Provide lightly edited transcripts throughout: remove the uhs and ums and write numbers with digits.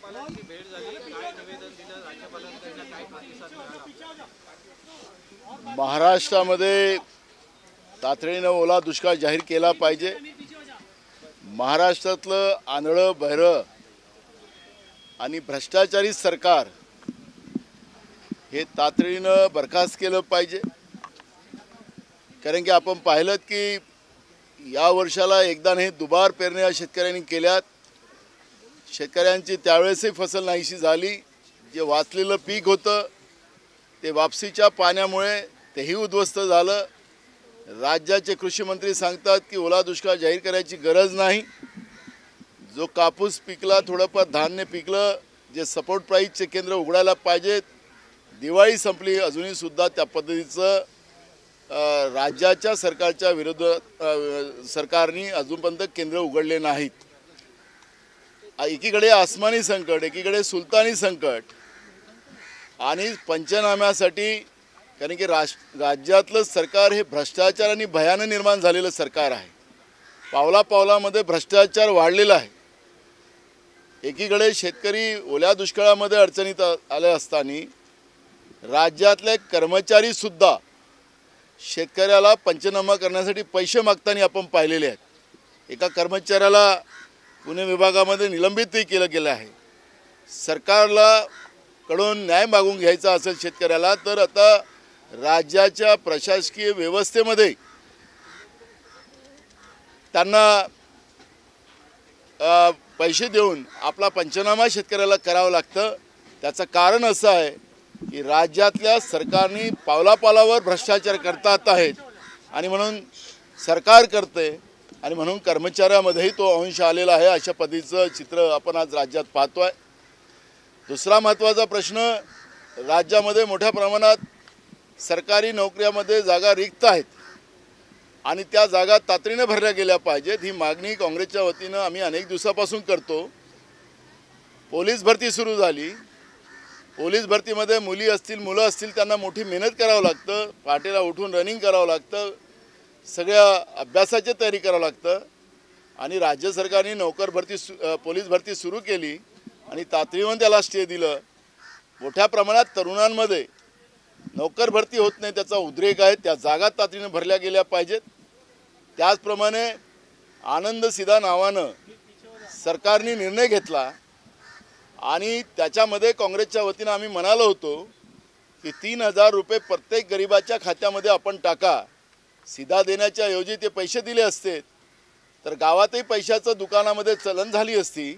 राज्यपालांची भेट झाली, काय निवेदन दिलं राज्यपालांकडून, काय प्रतिसाद मिळाला? महाराष्ट्रामध्ये तातडीनं ओला दुष्काळ जाहीर केला पाहिजे। महाराष्ट्रातलं आंधळं बहिरं आणि भ्रष्टाचारी सरकार हे तातडीनं बरखास्त केलं पाहिजे। कारण की आपण पाहिलं की या वर्षाला एकदा नाही दुबार पेरण्या शेतकऱ्यांनी केल्यात। शेतकऱ्यांची त्यावेळेसही फसल नाहीशी झाली। जे वाचलेलं पीक होतं ते वापसीच्या पाण्यामुळे तेही उद्ध्वस्त झालं। राज्याचे कृषी मंत्री सांगतात की ओला दुष्काळ जाहीर करायची गरज नाही। जो कापूस पिकला, थोडंफार धान्य पिकलं, जे सपोर्ट प्राईसचे केंद्र उघडायला पाहिजेत। दिवाळी संपली, अजूनही सुद्धा त्या पद्धतीचं राज्याच्या सरकारच्या विरोधात सरकारने अजूनपर्यंत केंद्र उघडले नाहीत। एकीकडे आसमानी संकट, एकीकडे सुलतानी संकट आणि पंचनाम्यासाठी, कारण की राज्यातलं सरकार हे भ्रष्टाचार आणि भयानं निर्माण झालेलं सरकार आहे। पावला पावलामध्ये भ्रष्टाचार वाढलेला आहे। एकीकडे शेतकरी ओल्या दुष्काळामध्ये अडचणीत आले असताना राज्यातले कर्मचारी सुद्धा शेतकऱ्याला पंचनामा करण्यासाठी पैसे मागताना आपण पाहिलेले आहेत। एका कर्मचाऱ्याला पुणे विभागामध्ये निलंबितही केलं गेलं आहे। सरकारला कडून न्याय मागून घ्यायचा असेल शेतकऱ्याला तर आता राज्याच्या प्रशासकीय व्यवस्थेमध्ये त्यांना पैसे देऊन आपला पंचनामा शेतकऱ्याला करावं लागतं। त्याचं कारण असं आहे की राज्यातल्या सरकारने पावलापावलावर भ्रष्टाचार करतात आहेत आणि म्हणून सरकार करते आणि म्हणून कर्मचाऱ्यामध्येही तो अंश आलेला आहे। अशा पद्धतीचं चित्र आपण आज राज्यात पाहतोय। दुसरा महत्त्वाचा प्रश्न, राज्यामध्ये मोठ्या प्रमाणात सरकारी नोकऱ्यामध्ये जागा रिक्त आहेत आणि त्या जागा तातडीने भरल्या गेल्या पाहिजेत। ही मागणी काँग्रेसच्या वतीनं आम्ही अनेक दिवसापासून करतो। पोलीस भरती सुरू झाली। पोलीस भरतीमध्ये मुली असतील, मुलं असतील, त्यांना मोठी मेहनत करावं लागतं। पहाटेला उठून रनिंग करावं लागतं, सगळ्या अभ्यासाची तयारी करावं लागतं आणि राज्य सरकारने पोलीस भरती सुरू केली आणि तातडीनं त्याला स्टे दिलं। मोठ्या प्रमाणात तरुणांमध्ये नोकर भरती होत नाही, त्याचा उद्रेक आहे। त्या जागा तातडीने भरल्या गेल्या पाहिजेत। त्याचप्रमाणे आनंद सिधा नावानं सरकारने निर्णय घेतला आणि त्याच्यामध्ये काँग्रेसच्या वतीनं आम्ही म्हणालो होतो की 3000 रुपये प्रत्येक गरिबाच्या खात्यामध्ये आपण टाका। सिधा देण्याच्या ऐवजी ते पैसे दिले असते तर गावातही पैशाचं दुकानामध्ये चलन झाली असती,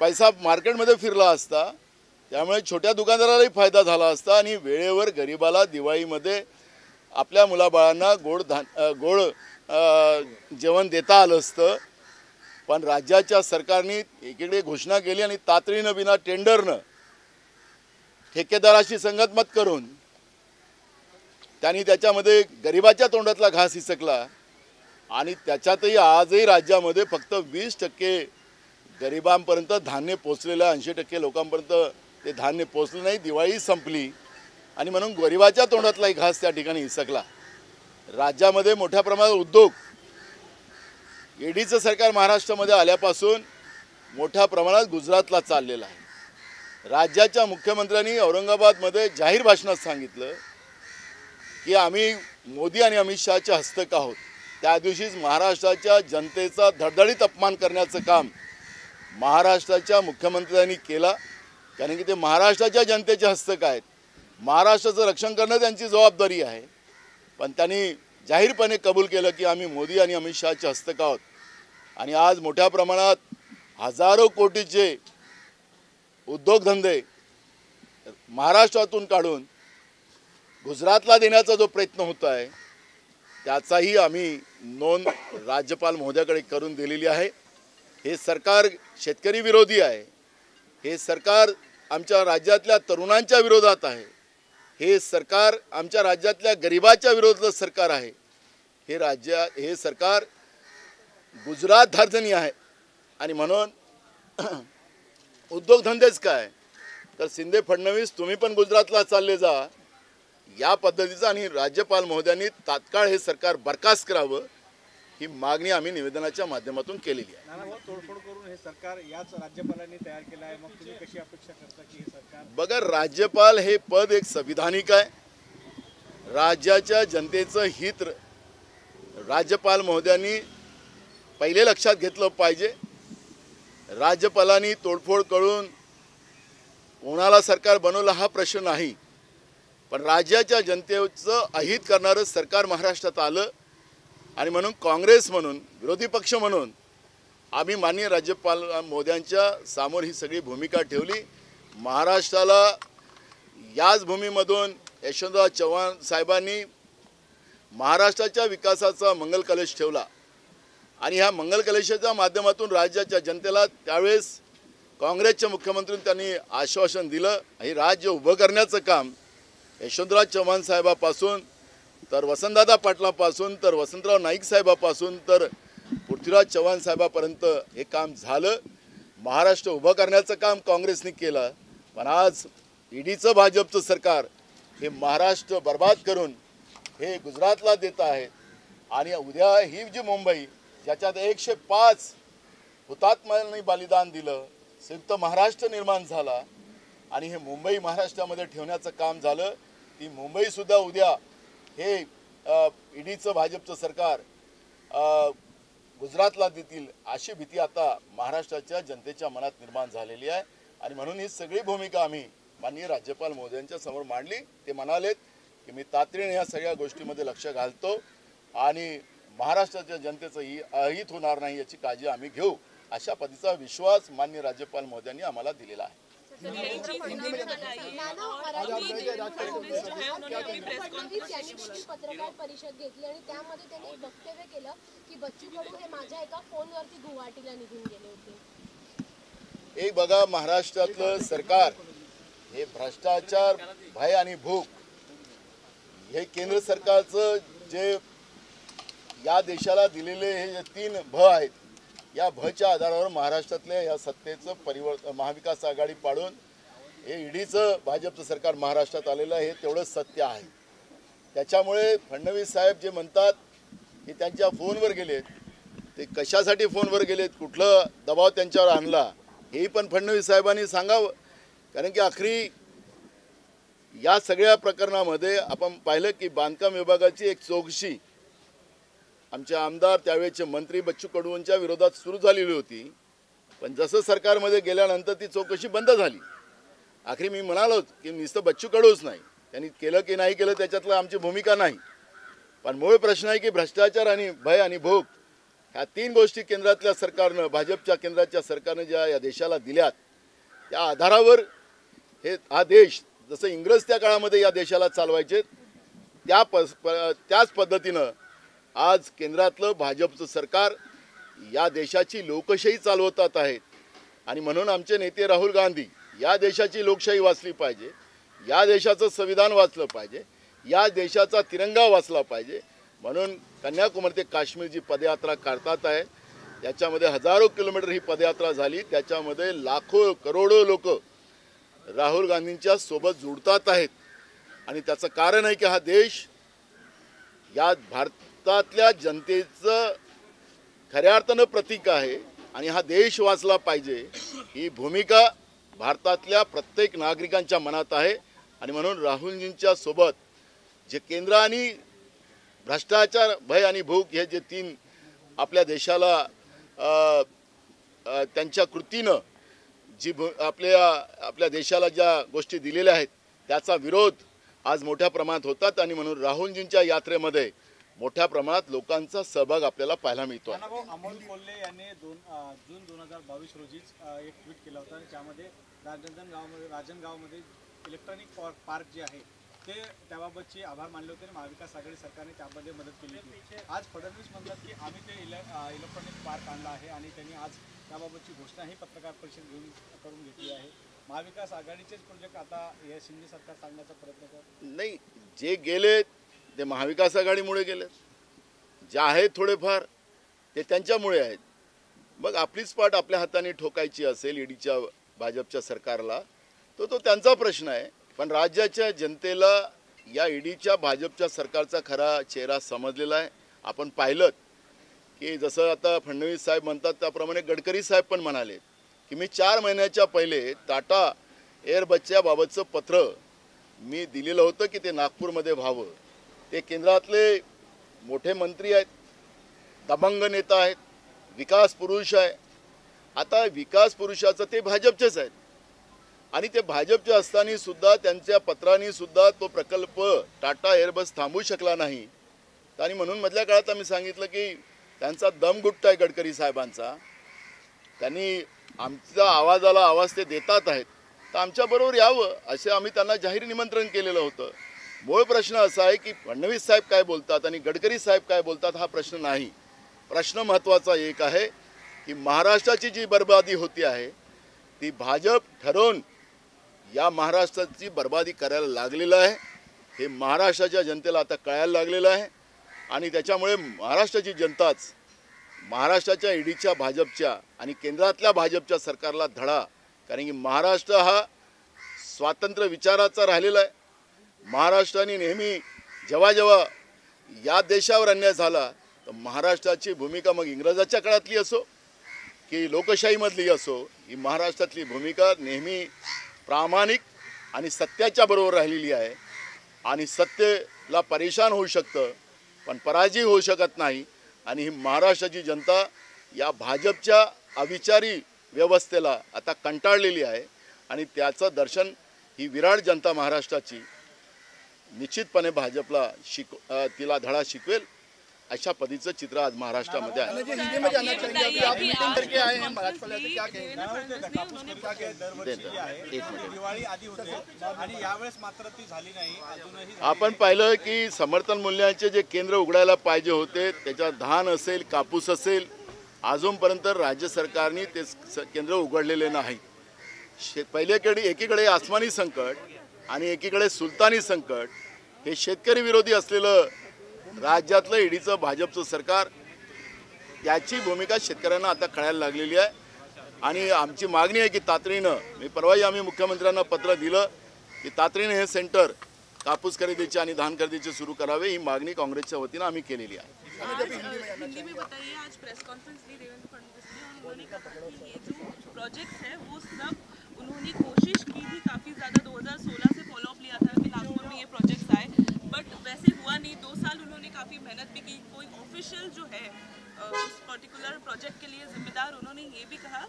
पैसा मार्केटमध्ये फिरला असता, त्यामुळे छोट्या दुकानदारालाही फायदा झाला असता आणि वेळेवर गरिबाला दिवाळीमध्ये आपल्या मुलाबाळांना गोड जेवण देता आलं असतं। पण राज्याच्या सरकारने एकीकडे घोषणा केली आणि तातडीनं बिना टेंडरनं ठेकेदाराशी संगनमत करून त्यांनी त्याच्यामध्ये गरिबाच्या तोंडातला घास हिसकला आणि त्याच्यातही आजही राज्यामध्ये फक्त 20% गरिबांपर्यंत धान्य पोचलेलं, 80% लोकांपर्यंत ते धान्य पोचलं नाही। दिवाळी संपली आणि म्हणून गरिबाच्या तोंडातलाही घास त्या ठिकाणी हिसकला। राज्यामध्ये मोठ्या प्रमाणात उद्योग, ईडीचं सरकार महाराष्ट्रामध्ये आल्यापासून मोठ्या प्रमाणात गुजरातला चाललेला आहे। राज्याच्या मुख्यमंत्र्यांनी औरंगाबादमध्ये जाहीर भाषणात सांगितलं की आम्ही मोदी आणि अमित शहाच्या हस्तक आहोत। त्या दिवशीच महाराष्ट्राच्या जनतेचा धडधडीत अपमान करण्याचं काम महाराष्ट्राच्या मुख्यमंत्र्यांनी केला, कारण की ते महाराष्ट्राच्या जनतेचे हस्तक आहेत। महाराष्ट्राचं रक्षण करणं त्यांची जबाबदारी आहे। पण त्यांनी जाहीरपणे कबूल केलं की आम्ही मोदी आणि अमित शहाचे हस्तक आहोत आणि आज मोठ्या प्रमाणात हजारो कोटीचे उद्योगधंदे महाराष्ट्रातून काढून गुजरातला देण्याचा जो प्रयत्न होत आहे त्याचाही आम्ही नोंद राज्यपाल महोदयाकडे करून दिलेली आहे। हे सरकार शेतकरी विरोधी आहे। हे सरकार आमच्या राज्यातल्या तरुणांच्या विरोधात आहे। हे सरकार आमच्या राज्यातल्या गरिबाच्या विरोधातलं सरकार आहे। हे सरकार गुजरात धार्जनी आहे आणि म्हणून उद्योगधंदेच काय तर शिंदे फडणवीस तुम्ही पण गुजरातला चालले जा या पद्धतीचं आणि राज्यपाल महोदयांनी तात्काळ हे सरकार बरखास्त करावं ही मागणी आम्ही निवेदनाच्या माध्यमातून केलेली आहे. नाना भाऊ, तोडफोड करून हे सरकार याच राज्यपालांनी तयार केलं आहे, मग तुम्ही कशी अपेक्षा करता की हे सरकार? बघा, राज्यपाल हे पद एक संविधानिक आहे. राज्याच्या जनतेचं हित राज्यपाल महोदयांनी पहिले लक्षात घेतलं पाहिजे. राज्यपालांनी तोडफोड करून कोणाला सरकार बनवलं हा प्रश्न नाही, पण राज्याच्या जनतेचं अहित करणारं सरकार महाराष्ट्रात आलं आणि म्हणून काँग्रेस म्हणून, विरोधी पक्ष म्हणून आम्ही माननीय राज्यपाल महोदयांच्या समोर ही सगळी भूमिका ठेवली. महाराष्ट्राला याच भूमीमधून यशवंतराव चव्हाण साहेबांनी महाराष्ट्राच्या विकासाचा मंगल कलश ठेवला आणि ह्या मंगल कलशाच्या माध्यमातून राज्याच्या जनतेला त्यावेळेस काँग्रेसच्या मुख्यमंत्र्यांनी त्यांनी आश्वासन दिलं. हे राज्य उभं करण्याचं काम यशवंतराव चव्हाण साहेबापासून तर वसंतदादा पाटलापासून तर वसंतराव नाईक साहेबापासून तर पृथ्वीराज चव्हाण साहेबापर्यंत हे काम झालं. महाराष्ट्र उभं करण्याचं काम काँग्रेसने केलं, पण आज ईडीचं भाजपचं सरकार हे महाराष्ट्र बर्बाद करून हे गुजरातला देत आहे. आणि उद्या ही जी मुंबई ज्याच्यात 105 हुतात्म्यांनी बलिदान दिलं, संयुक्त महाराष्ट्र निर्माण झाला आणि हे मुंबई महाराष्ट्रामध्ये ठेवण्याचं काम झालं. ती मुंबईसुद्धा उद्या हे ईडीचं भाजपचं सरकार गुजरातला देतील अशी भीती आता महाराष्ट्राच्या जनतेच्या मनात निर्माण झालेली आहे. आणि म्हणून ही सगळी भूमिका आम्ही माननीय राज्यपाल महोदयांच्या समोर मांडली. ते म्हणालेत की मी तातडीने या सगळ्या गोष्टीमध्ये लक्ष घालतो आणि महाराष्ट्राच्या जनतेचं ही अहित होणार नाही याची काळजी आम्ही घेऊ, अशा पद्धतीचा विश्वास माननीय राज्यपाल महोदयांनी आम्हाला दिलेला आहे. पत्रकार परिषद घेतली आणि त्यामध्ये त्यांनी एक वक्तव्य केलं की बच्चू कडू हे माझ्या एका फोनवरती गुवाहाटीला निघून गेले होते. एक बघा, महाराष्ट्रातलं सरकार हे भ्रष्टाचार, भय आणि भूक हे केंद्र सरकारचं जे या देशाला दिलेले हे जे 3 भ आहेत, या भच्या आधारावर महाराष्ट्रातल्या या सत्तेचं परिवर्तन महाविकास आघाडी पाडून हे ईडीचं भाजपचं सरकार महाराष्ट्रात आलेलं आहे, हे तेवढंच सत्य आहे. त्याच्यामुळे फडणवीस साहेब जे म्हणतात की त्यांच्या फोनवर गेलेत, ते कशासाठी फोनवर गेलेत, कुठलं दबाव त्यांच्यावर आणला, हेही पण फडणवीस साहेबांनी सांगावं. कारण की आखरी या सगळ्या प्रकरणामध्ये आपण पाहिलं की बांधकाम विभागाची एक चौकशी आमचे आमदार त्यावेळेचे मंत्री बच्चू कडूंच्या विरोधात सुरू झालेली होती, पण जसं सरकारमध्ये गेल्यानंतर ती चौकशी बंद झाली. आखरी मी म्हणालो की नुसतं बच्चू कडूच नाही, त्यांनी केलं की नाही केलं त्याच्यातलं आमची भूमिका नाही, पण मूळ प्रश्न आहे की भ्रष्टाचार आणि भय आणि भूक ह्या 3 गोष्टी केंद्रातल्या सरकारनं, भाजपच्या केंद्राच्या सरकारनं ज्या या देशाला दिल्यात, त्या आधारावर हे हा देश जसं इंग्रज त्या काळामध्ये या देशाला चालवायचे त्याच पद्धतीनं आज केंद्रातलं भाजपचं सरकार या देशाची लोकशाही चालवतात आहेत. आणि म्हणून आमचे नेते राहुल गांधी या देशाची लोकशाही वाचली पाहिजे, या देशाचं संविधान वाचलं पाहिजे, या देशाचा तिरंगा वाचला पाहिजे, म्हणून कन्याकुमारी ते काश्मीर जी पदयात्रा काढतात आहे त्याच्यामध्ये हजारो किलोमीटर ही पदयात्रा झाली, त्याच्यामध्ये लाखो करोडो लोक राहुल गांधींच्या सोबत जुडतात आहेत. आणि त्याचं कारण आहे की हा देश या भारतातल्या जनतेचं खऱ्या अर्थानं प्रतीक आहे आणि हा देश वाचला पाहिजे ही भूमिका भारतातल्या प्रत्येक नागरिकांच्या मनात आहे. आणि म्हणून राहुलजींच्या सोबत जे केंद्र आणि भ्रष्टाचार, भय आणि भूक हे जे 3 आपल्या देशाला त्यांच्या कृतीनं जी आपल्या देशाला ज्या गोष्टी दिलेल्या आहेत त्याचा विरोध आज मोठ्या प्रमाणात होतात. आणि म्हणून राहुलजींच्या यात्रेमध्ये मोठ्या प्रमाणात लोकांचा सहभाग आपल्याला पाहायला मिळतो. अमोल कोल्हे यांनी जून 2022 रोजीच एक ट्विट केला होता, त्यामध्ये राजनगावमध्ये इलेक्ट्रॉनिक पार्क जे आहे ते त्याबाबतचे आभार मानले होते आणि महाविकास आघाडी सरकारने त्यामध्ये मदत केली होती. आज फडणवीस म्हणतात की आम्ही ते इलेक्ट्रॉनिक पार्क आणला आहे आणि त्यांनी आज त्याबाबतची घोषणाही पत्रकार परिषद करून घेतली आहे. महाविकास आघाडीचेच प्रोजेक्ट आता हे शिंदे सरकार सांगण्याचा प्रयत्न करत नाही. जे गेले ते महाविकास आघाडीमुळे गेले, जे आहेत थोडेफार ते त्यांच्यामुळे आहेत. मग आपलीच पाठ आपल्या हाताने ठोकायची असेल ईडीच्या भाजपच्या सरकारला तो त्यांचा प्रश्न आहे, पण राज्याच्या जनतेला या ईडीच्या भाजपच्या सरकारचा खरा चेहरा समजलेला आहे. आपण पाहिलं की जसं आता फडणवीस साहेब म्हणतात त्याप्रमाणे गडकरी साहेब पण म्हणाले की मी 4 महिन्याच्या पहिले टाटा एअरबसच्या बाबतचं पत्र मी दिलेलं होतं की ते नागपूरमध्ये व्हावं. ते केंद्रातले मोठे मंत्री आहेत, दबंग नेता आहेत, विकास पुरुष आहे. आता विकास पुरुषाचं ते भाजपचेच आहेत आणि ते भाजपचे असताना सुद्धा त्यांच्या पत्रांनी सुद्धा तो प्रकल्प टाटा एअरबस थांबवू शकला नाही. आणि म्हणून मधल्या काळात आम्ही सांगितलं की त्यांचा दम घुटत आहे गडकरी साहेबांचा. त्यांनी आमच्या आवाजाला आवाज ते देतात आहेत तर आमच्याबरोबर यावं असे आम्ही त्यांना जाहीर निमंत्रण केलेलं होतं. मूळ प्रश्न असा आहे की फडणवीस साहेब काय बोलतात आणि गडकरी साहेब काय बोलतात हा प्रश्न नाही. प्रश्न महत्त्वाचा एक आहे की महाराष्ट्राची जी बर्बादी होती आहे ती भाजप ठरवून या महाराष्ट्राची बर्बादी करायला लागलेलं आहे. हे महाराष्ट्राच्या जनतेला आता कळायला लागलेलं आहे आणि त्याच्यामुळे महाराष्ट्राची जनताच महाराष्ट्राच्या ईडीच्या भाजपच्या आणि केंद्रातल्या भाजपच्या सरकारला धडा. कारण की महाराष्ट्र हा स्वातंत्र्य विचाराचा राहिलेला आहे. महाराष्ट्राने नेहमी जेव्हा जेव्हा या देशावर अन्याय झाला तर महाराष्ट्राची भूमिका मग इंग्रजाच्या काळातली असो की लोकशाहीमधली असो ही महाराष्ट्रातली भूमिका नेहमी प्रामाणिक आणि सत्याच्या बरोबर राहिलेली आहे. आणि सत्तेला परेशान होऊ शकतं पण पराजय होऊ शकत नाही. आणि ही महाराष्ट्राची जनता या भाजपच्या अविचारी व्यवस्थेला आता कंटाळलेली आहे आणि त्याचं दर्शन ही विराट जनता महाराष्ट्राची निश्चितपणे भाजपला तिला धडा शिकवेल अशा पद्धतीचं चित्र आज महाराष्ट्रामध्ये आहे. दिवाळी आधी होते आणि यावेळेस मात्र ती झाली नाही. अजूनही आपण पाहिलं की समर्थन मूल्यांचे जे केंद्र उघडायला पाहिजे होते त्याच्यात धान असेल, कापूस असेल, अजूनपर्यंत राज्य सरकारने ते केंद्र उघडलेले नाही. एकीकडे आसमानी संकट आणि एकीकडे सुलतानी संकट हे शेतकरी विरोधी असलेलं राज्यातलं ईडीचं भाजपचं सरकार याची भूमिका शेतकऱ्यांना आता कळायला लागलेली आहे. आणि आमची मागणी आहे की तातडीनं परवाही आम्ही मुख्यमंत्र्यांना पत्र दिलं की तातडीनं हे सेंटर कापूस खरेदीचे आणि धान खरेदीचे सुरू करावे. ही मागणी काँग्रेसच्या वतीनं आम्ही केलेली आहे. हिंदी में बताइए, आज प्रेस कॉन्फ्रेंस ली देवेंद्र फडणवीस ने और उन्होंने कहा कि ये जो प्रोजेक्ट्स है वो सब उन्होंने कोशिश की थी काफ़ी ज़्यादा 2016 से फॉलोअप लिया था कि नागपुर में ये प्रोजेक्ट्स आए बट वैसे हुआ नहीं. 2 साल उन्होंने काफ़ी मेहनत भी की. कोई ऑफिशियल जो है उस पर्टिकुलर प्रोजेक्ट के लिए जिम्मेदार उन्होंने ये भी कहा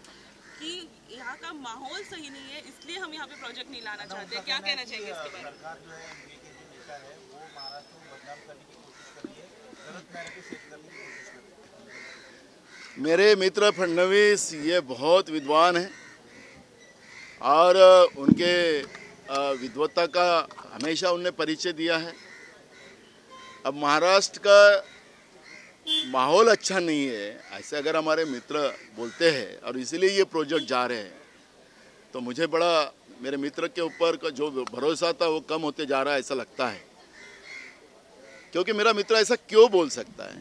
कि यहाँ का माहौल सही नहीं है इसलिए हम यहाँ पे प्रोजेक्ट नहीं लाना चाहते. क्या कहना चाहिए इसके बारे में? सरकार जो है एनडीए की जो दिशा है वो महाराष्ट्र को बदनाम करने की कोशिश कर रही है, गलत नैरेटिव सेट करने की कोशिश कर रही है. मेरे मित्र फडणवीस ये बहुत विद्वान हैं और उनके विद्वत्ता का हमेशा उनने परिचय दिया है. अब महाराष्ट्र का माहौल अच्छा नहीं है ऐसे अगर हमारे मित्र बोलते हैं और इसीलिए ये प्रोजेक्ट जा रहे हैं तो मुझे बड़ा मेरे मित्र के ऊपर का जो भरोसा था वो कम होते जा रहा है ऐसा लगता है. क्योंकि मेरा मित्र ऐसा क्यों बोल सकता है?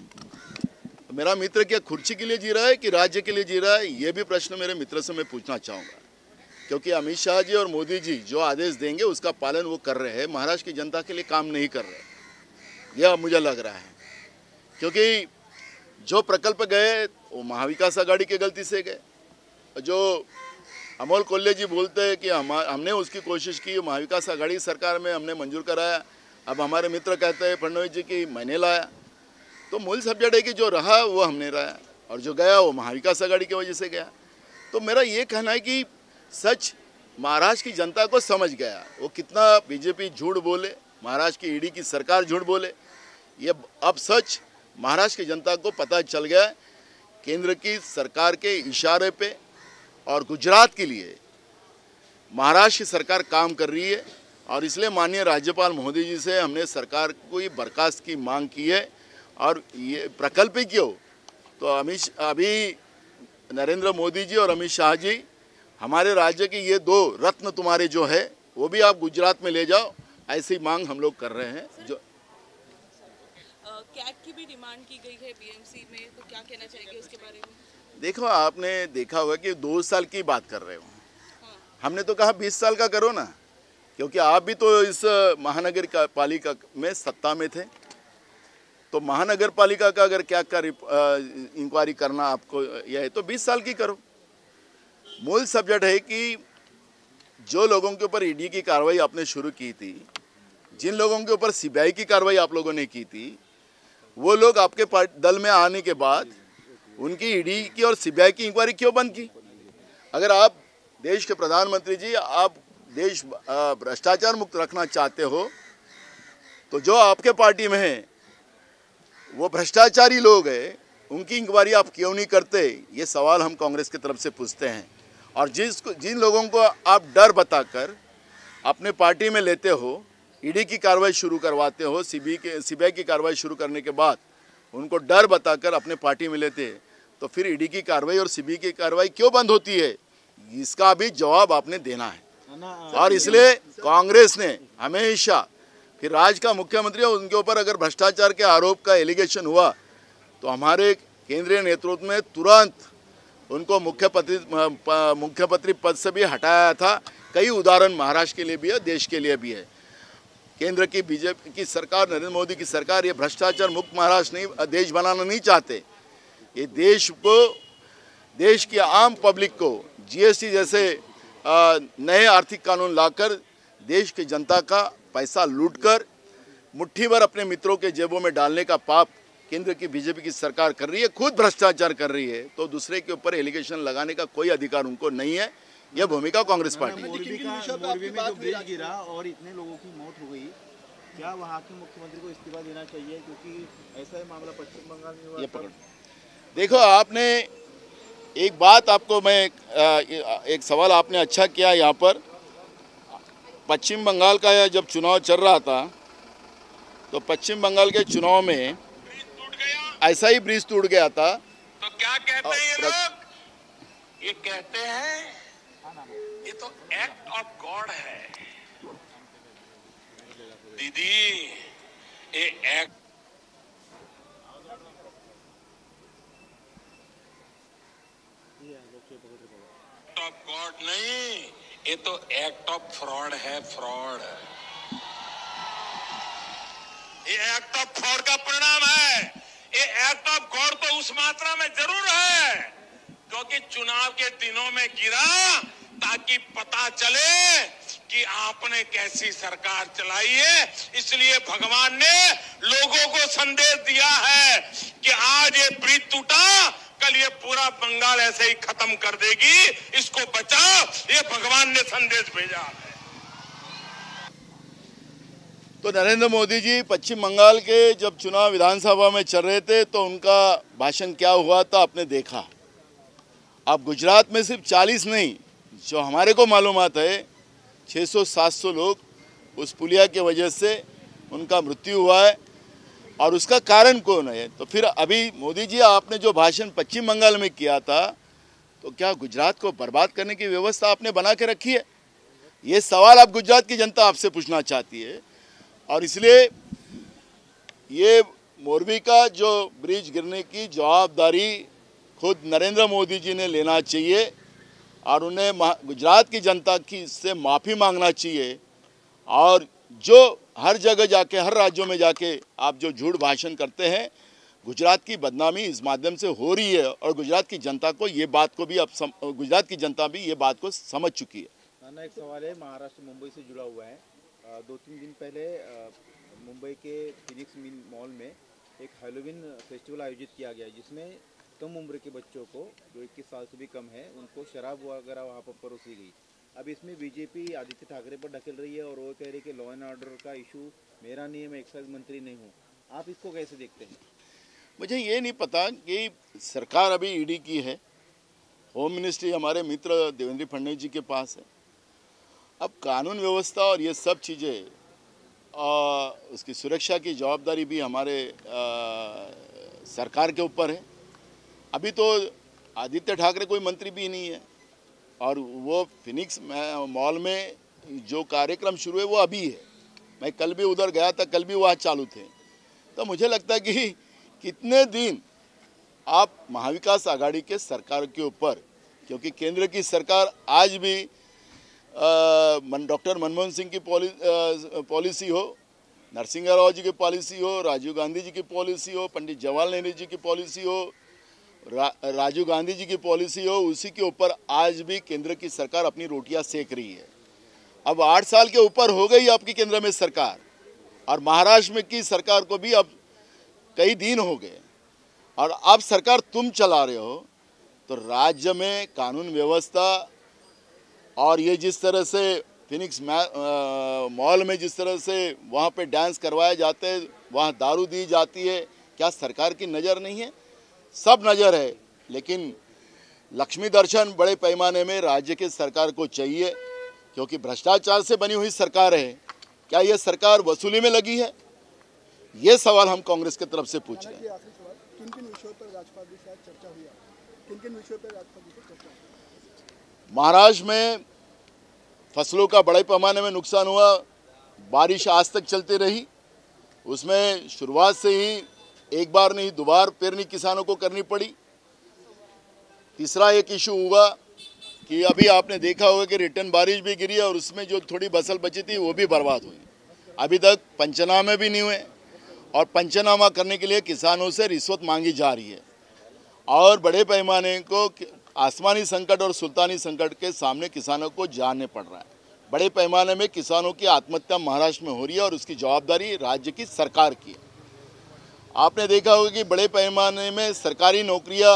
मेरा मित्र क्या कुर्सी के लिए जी रहा है कि राज्य के लिए जी रहा है? ये भी प्रश्न मेरे मित्र से मैं पूछना चाहूँगा. क्योंकि अमित शाह जी और मोदी जी जो आदेश देंगे उसका पालन वो कर रहे हैं, महाराष्ट्र की जनता के लिए काम नहीं कर रहे, यह मुझे लग रहा है. क्योंकि जो प्रकल्प गए वो महाविकास आघाड़ी की गलती से गए. जो अमोल कोल्हे जी बोलते हैं कि हमने उसकी कोशिश की, महाविकास आघाड़ी सरकार में हमने मंजूर कराया. अब हमारे मित्र कहते हैं फडणवीस जी की मैंने लाया. तो मूल सब्जेक्ट है कि जो रहा वो हमने लाया और जो गया वो महाविकास आघाड़ी की वजह से गया. तो मेरा ये कहना है कि सच महाराष्ट्र की जनता को समझ गया. वो कितना बीजेपी झूठ बोले, महाराष्ट्र की ईडी की सरकार झूठ बोले, ये अब सच महाराष्ट्र की जनता को पता चल गया. केंद्र की सरकार के इशारे पे और गुजरात के लिए महाराष्ट्र की सरकार काम कर रही है और इसलिए माननीय राज्यपाल महोदय जी से हमने सरकार को ये बर्खास्त की मांग की है. और ये प्रकल्प ही क्यों तो अभी नरेंद्र मोदी जी और अमित शाह जी हमारे राज्य के ये 2 रत्न तुम्हारे जो है वो भी आप गुजरात में ले जाओ, ऐसी मांग हम लोग कर रहे हैं. जो कैट की भी डिमांड की गई है बीएमसी में, तो क्या कहना चाहिए उसके बारे में? देखो आपने देखा होगा कि 2 साल की बात कर रहे हो. हमने तो कहा 20 साल का करो ना, क्योंकि आप भी तो इस महानगर पालिका में सत्ता में थे. तो महानगर पालिका का अगर क्या इंक्वायरी करना आपको यह है तो 20 साल की करो। मूल सब्जेक्ट है कि जो लोगों के ऊपर ईडी की कार्रवाई आपने शुरू की थी, जिन लोगों के ऊपर सीबीआई की कार्रवाई आप लोगों ने की थी, वो लोग आपके दल में आने के बाद उनकी ईडी की और सीबीआई की इंक्वायरी क्यों बंद की? अगर आप देश के प्रधानमंत्री जी, आप देश भ्रष्टाचार मुक्त रखना चाहते हो तो जो आपके पार्टी में है वो भ्रष्टाचारी लोग हैं, उनकी इंक्वायरी आप क्यों नहीं करते? ये सवाल हम कांग्रेस की तरफ से पूछते हैं। और जिन लोगों को आप डर बताकर अपने पार्टी में लेते हो, ईडी की कार्रवाई शुरू करवाते हो, सीबीआई की कार्रवाई शुरू करने के बाद उनको डर बताकर अपने पार्टी में लेते हैं, तो फिर ईडी की कार्रवाई और सीबीआई की कार्रवाई क्यों बंद होती है? इसका भी जवाब आपने देना है। और इसलिए कांग्रेस ने हमेशा, फिर राज्य का मुख्यमंत्री उनके ऊपर अगर भ्रष्टाचार के आरोप का एलिगेशन हुआ तो हमारे केंद्रीय नेतृत्व में तुरंत उनको मुख्यमंत्री पद से भी हटाया था। कई उदाहरण महाराष्ट्र के लिए भी है, देश के लिए भी है। केंद्र की बीजेपी की सरकार, नरेंद्र मोदी की सरकार, ये भ्रष्टाचार मुक्त महाराष्ट्र नहीं, देश बनाना नहीं चाहते। ये देश की आम पब्लिक को जीएसटी जैसे नए आर्थिक कानून लाकर देश की जनता का पैसा लूटकर मुट्ठी भर अपने मित्रों के जेबों में डालने का पाप केंद्र की बीजेपी की सरकार कर रही है, खुद भ्रष्टाचार कर रही है, तो दूसरे के ऊपर एलिगेशन लगाने का कोई अधिकार उनको नहीं है। यह भूमिका कांग्रेस पार्टी की। मोरबी में जो ब्रिज गिरा और इतने लोगों की मौत हो गई, क्या वहाँ के मुख्यमंत्री को इस्तीफा देना चाहिए? क्योंकि ऐसा ही मामला पश्चिम बंगाल में हुआ। ये पकड़ देखो, आपने एक बात, आपको मैं एक सवाल आपने अच्छा किया। यहाँ पर पश्चिम बंगाल का जब चुनाव चल रहा था तो पश्चिम बंगाल के चुनाव में ऐसा ही ब्रिज टूट गया था। तो क्या कहते हैं ये लोग? ये कहते हैं ये तो एक्ट ऑफ गॉड है। दीदी, ये एक्ट ऑफ गॉड नहीं, ये तो एक्ट ऑफ फ्रॉड है। फ्रॉड, ये एक्ट ऑफ फ्रॉड का परिणाम है। ये एक्ट ऑफ गॉड तो उस मात्रा में जरूर है क्योंकि चुनाव के दिनों में गिरा ताकि पता चले कि आपने कैसी सरकार चलाई है। इसलिए भगवान ने लोगों को संदेश दिया है कि आज ये ब्रिज टूटा, कल ये पूरा बंगाल ऐसे ही खत्म कर देगी, इसको बचाओ। ये भगवान ने संदेश भेजा है। तो नरेंद्र मोदी जी पश्चिम बंगाल के जब चुनाव विधानसभा में चल रहे थे तो उनका भाषण क्या हुआ था आपने देखा। अब गुजरात में सिर्फ 40 नहीं, जो हमारे को मालूमात है 600-700 लोग उस पुलिया के वजह से उनका मृत्यु हुआ है। और उसका कारण कौन है? तो फिर अभी मोदी जी आपने जो भाषण पश्चिम बंगाल में किया था, तो क्या गुजरात को बर्बाद करने की व्यवस्था आपने बना के रखी है? ये सवाल अब गुजरात की जनता आपसे पूछना चाहती है। और इसलिए ये मोरबी का जो ब्रिज गिरने की जवाबदारी खुद नरेंद्र मोदी जी ने लेना चाहिए और उन्हें गुजरात की जनता की से माफ़ी मांगना चाहिए। और जो हर जगह जाके, हर राज्यों में जाके आप जो झूठ भाषण करते हैं, गुजरात की बदनामी इस माध्यम से हो रही है और गुजरात की जनता को ये बात को भी अब गुजरात की जनता भी ये बात को समझ चुकी है। नाना, एक सवाल है, महाराष्ट्र मुंबई से जुड़ा हुआ है। 2-3 दिन पहले मुंबई के फिनिक्स मॉल में एक हैलोवीन फेस्टिवल आयोजित किया गया जिसमें कम उम्र के बच्चों को, जो 21 साल से भी कम है, उनको शराब वगैरह वहाँ पर परोसी गई। अब इसमें बीजेपी आदित्य ठाकरे पर ढकेल रही है और वो कह रही है कि लॉ एंड ऑर्डर का इशू मेरा नहीं है, मैं एक्साइज मंत्री नहीं हूँ। आप इसको कैसे देखते हैं? मुझे ये नहीं पता कि सरकार अभी ईडी की है, होम मिनिस्ट्री हमारे मित्र देवेंद्र फडणवीस जी के पास है। अब कानून व्यवस्था और ये सब चीज़ें, उसकी सुरक्षा की जवाबदारी भी हमारे सरकार के ऊपर है। अभी तो आदित्य ठाकरे कोई मंत्री भी नहीं है और वो फिनिक्स मॉल में जो कार्यक्रम शुरू है वो अभी है। मैं कल भी उधर गया था, कल भी वहाँ चालू थे। तो मुझे लगता है कि कितने दिन आप महाविकास आघाड़ी के सरकार के ऊपर, क्योंकि केंद्र की सरकार आज भी डॉक्टर मनमोहन सिंह की पॉलिसी हो नरसिंह राव जी की पॉलिसी हो, राजीव गांधी जी की पॉलिसी हो, पंडित जवाहरलाल नेहरू जी की पॉलिसी हो, राजीव गांधी जी की पॉलिसी हो, उसी के ऊपर आज भी केंद्र की सरकार अपनी रोटियां सेक रही है। अब 8 साल के ऊपर हो गई आपकी केंद्र में सरकार, और महाराष्ट्र में की सरकार को भी अब कई दिन हो गए, और अब सरकार तुम चला रहे हो। तो राज्य में कानून व्यवस्था और ये जिस तरह से फिनिक्स मॉल में जिस तरह से वहाँ पे डांस करवाए जाते हैं, वहाँ दारू दी जाती है, क्या सरकार की नज़र नहीं है? सब नज़र है, लेकिन लक्ष्मी दर्शन बड़े पैमाने में राज्य की सरकार को चाहिए, क्योंकि भ्रष्टाचार से बनी हुई सरकार है। क्या ये सरकार वसूली में लगी है? ये सवाल हम कांग्रेस की तरफ से पूछ रहे हैं। किन-किन विषयों पर राज्यपाल जी से चर्चा हुई? किन-किन विषयों पर राज्यपाल जी से चर्चा हुई? महाराष्ट्र में फसलों का बड़े पैमाने में नुकसान हुआ, बारिश आज तक चलती रही, उसमें शुरुआत से ही एक बार नहीं 2 बार पेरनी किसानों को करनी पड़ी। तीसरा एक इशू हुआ कि अभी आपने देखा होगा कि रिटर्न बारिश भी गिरी और उसमें जो थोड़ी फसल बची थी वो भी बर्बाद हुई। अभी तक पंचनामे भी नहीं हुए, और पंचनामा करने के लिए किसानों से रिश्वत मांगी जा रही है, और बड़े पैमाने को आसमानी संकट और सुल्तानी संकट के सामने किसानों को जानने पड़ रहा है। बड़े पैमाने में किसानों की आत्महत्या महाराष्ट्र में हो रही है, और उसकी जवाबदारी राज्य की सरकार की है। आपने देखा होगा कि बड़े पैमाने में सरकारी नौकरियां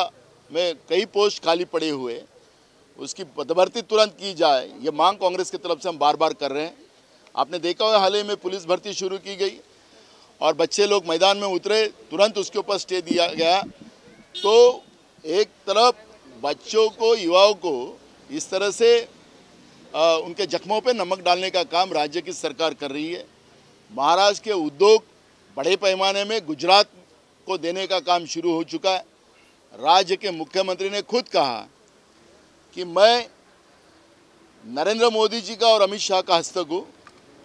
में कई पोस्ट खाली पड़े हुए, उसकी पदभर्ती तुरंत की जाए, ये मांग कांग्रेस की तरफ से हम बार बार कर रहे हैं। आपने देखा होगा हाल ही में पुलिस भर्ती शुरू की गई और बच्चे लोग मैदान में उतरे, तुरंत उसके ऊपर स्टे दिया गया। तो एक तरफ बच्चों को, युवाओं को इस तरह से उनके जख्मों पे नमक डालने का काम राज्य की सरकार कर रही है। महाराष्ट्र के उद्योग बड़े पैमाने में गुजरात को देने का काम शुरू हो चुका है। राज्य के मुख्यमंत्री ने खुद कहा कि मैं नरेंद्र मोदी जी का और अमित शाह का हस्तक हूँ,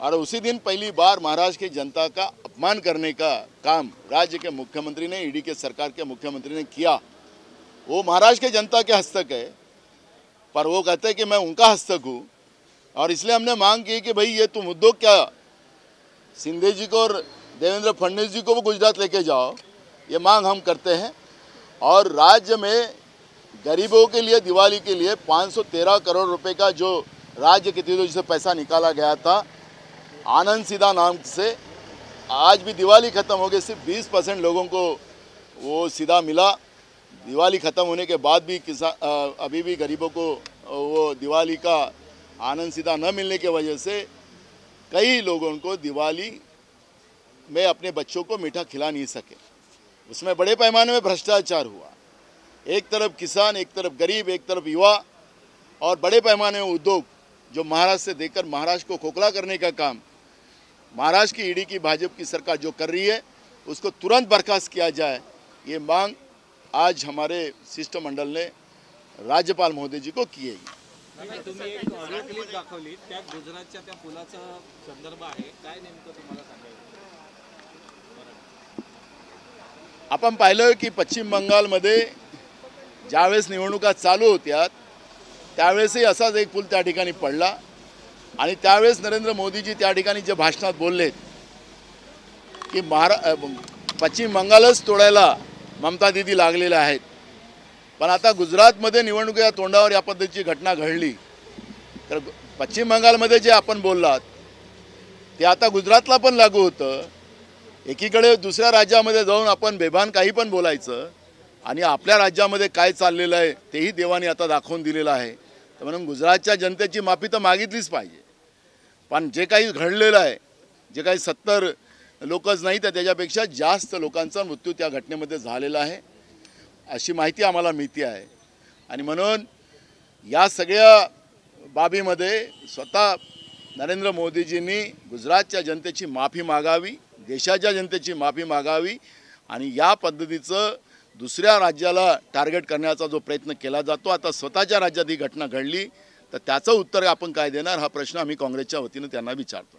और उसी दिन पहली बार महाराष्ट्र की जनता का अपमान करने का काम राज्य के मुख्यमंत्री ने, ईडी के सरकार के मुख्यमंत्री ने किया। वो महाराष्ट्र के जनता के हस्तक है, पर वो कहते हैं कि मैं उनका हस्तक हूँ, और इसलिए हमने मांग की कि भाई ये तुम उद्योग क्या शिंदे जी को और देवेंद्र फडणवीस जी को वो गुजरात लेके जाओ, ये मांग हम करते हैं। और राज्य में गरीबों के लिए दिवाली के लिए 513 करोड़ रुपए का जो राज्य के तिजोरी से पैसा निकाला गया था आनंद सीधा नाम से, आज भी दिवाली ख़त्म हो गई, सिर्फ 20% लोगों को वो सीधा मिला। दिवाली ख़त्म होने के बाद भी अभी भी गरीबों को वो दिवाली का आनंद सीधा न मिलने की वजह से कई लोगों को दिवाली में अपने बच्चों को मीठा खिला नहीं सके। उसमें बड़े पैमाने में भ्रष्टाचार हुआ। एक तरफ किसान, एक तरफ गरीब, एक तरफ युवा, और बड़े पैमाने में उद्योग जो महाराष्ट्र से देकर महाराष्ट्र को खोखला करने का काम महाराष्ट्र की ईडी की भाजपा की सरकार जो कर रही है, उसको तुरंत बर्खास्त किया जाए, ये मांग आज हमारे शिष्टमंडल ने राज्यपाल महोदय जी को की है। तुम्ही एक ऑडिओ क्लिप दाखवली, त्यात गुजरातच्या त्या पुलाचा संदर्भ आहे, काय नेमकं तुम्हाला सांगायचं? आपण पाहिलं की पश्चिम बंगालमध्ये ज्यावेळेस निवडणुका चालू होत्या त्यावेळेसही असाच एक पूल त्या ठिकाणी पडला, आणि त्यावेळेस नरेंद्र मोदीजी त्या ठिकाणी जे भाषणात बोलले की पश्चिम बंगालच तोडायला ममता दीदी लागलेल्या आहेत, पण आता गुजरातमध्ये निवडणुकीच्या तोंडावर या पद्धतीची घटना घडली, तर पश्चिम बंगालमध्ये जे आपण बोललात ते आता गुजरातला पण लागू होतं। एकीकडे दुसऱ्या राज्यामध्ये जाऊन आपण बेभान काही पण बोलायचं, आणि आपल्या राज्यामध्ये काय चाललेलं आहे तेही देवाने आता दाखवून दिलेलं आहे। तर म्हणून गुजरातच्या जनतेची माफी तर मागितलीच पाहिजे, पण जे काही घडलेलं आहे, जे काही 70 लोकच नाही तर त्याच्यापेक्षा जास्त लोकांचा मृत्यू त्या घटनेमध्ये झालेला आहे अशी माहिती आम्हाला मिळते आहे। आणि म्हणून या सगळ्या बाबीमध्ये स्वतः नरेंद्र मोदीजींनी गुजरातच्या जनतेची माफी मागावी, देशाच्या जनतेची माफी मागावी, आणि या पद्धतीचं दुसऱ्या राज्याला टार्गेट करण्याचा जो प्रयत्न केला जातो, आता स्वतःच्या राज्यात ही घटना घडली तर त्याचं उत्तर आपण काय देणार, हा प्रश्न आम्ही काँग्रेसच्या वतीने त्यांना विचारतो।